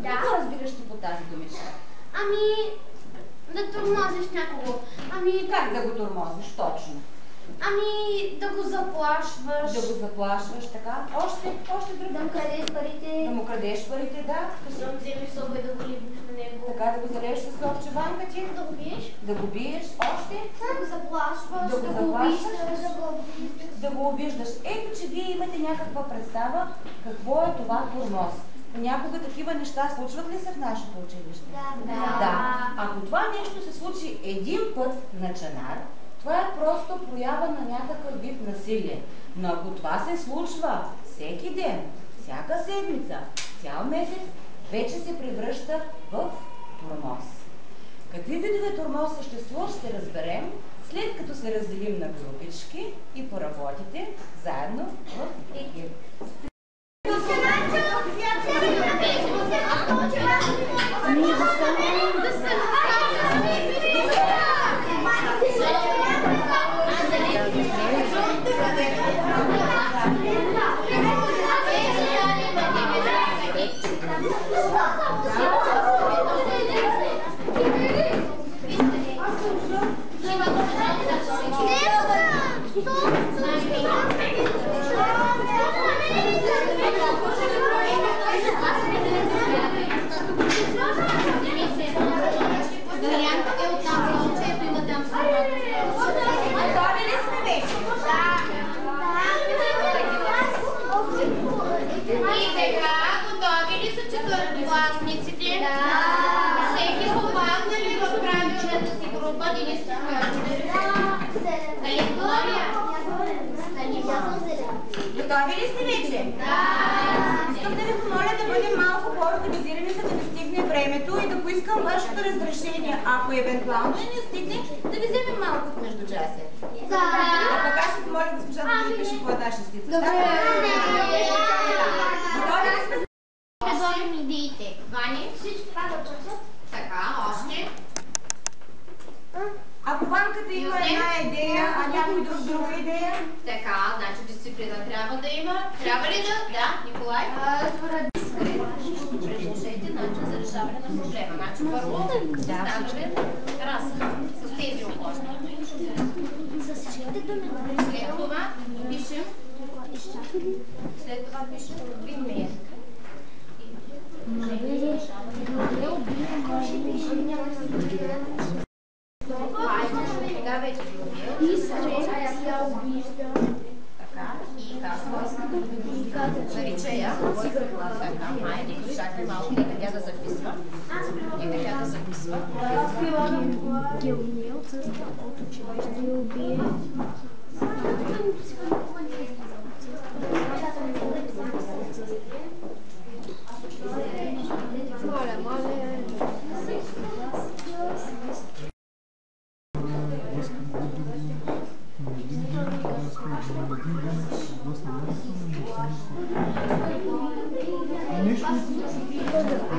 Какво разбираш ти по тази думичка? Ами, да тормозиш някого. Ами, как да го тормозиш точно? Ами, да го заплашваш. Да го заплашваш, така. Още друго. Да му крадеш парите. Да му крадеш парите, да. Да му вземеш соба и да го либиш на него. Така, да го залежеш с ковчеванка ти. Да го биеш. Да го биеш, още. Да го заплашваш. Да го заплашваш. Да го обиждаш. Ето, че вие имате някаква представа какво е това тормоз. Понякога такива неща случват ли се в нашето училище? Да. Ако това нещо се случи един път на Чанар, това е просто проява на някакъв вид насилие. Но ако това се случва всеки ден, всяка седмица, цял месец, вече се превръща в тормоз. Какви видове тормоз съществуват, ще разберем, след като се разделим на групички и поработите заедно в екип. Четвъртокласниците? Всеки попадна ли в правилната си група да ни се включи? Нали, Глория? Готови ли сте вече? Искам да ви помоля да бъдем малко по-организирани, за да не стигне времето и да поискам вашето разрешение. Ако евентуално не стигне, да ви вземем малко от междучасие. А пък аз ще помоля госпожата да ви пише по една шестица. Добре. Готови ли сме? Предлагам идеите. Вани? Всички трябва да почват. Така, още. Ако банката има една идея, а някой друга идея? Така, значи дисциплина трябва да има. Трябва ли да? Да, Николай? Предложете начин за решаване на проблема. Значи първо съставяме раса с тези окошни. След това пишем. След това пишем винмер. Сега вече така, и казва, нарича я. Така, майде, чакай малко, нека тя да записва. Нека тя да записва. Геомил с от училище.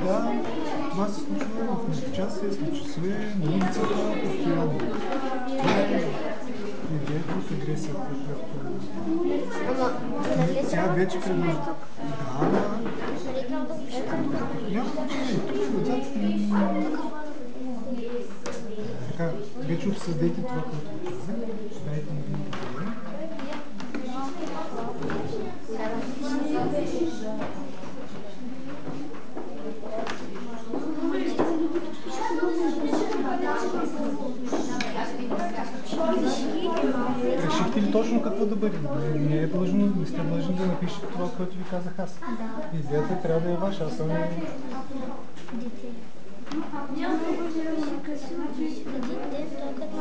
Да, това се случва в междучасие с часове на улицата постоянно. Това е идеята от агресията, която тя вече предвижда. Да. Няма така, вече обсъдете това, което казах. Дайте ми един проблем. Решихте ли точно какво да бъде? Не сте длъжни да напишете това, което ви казах аз. Идеята трябва да е ваша, аз съм не... Няма да бъде красиво, един ден, той като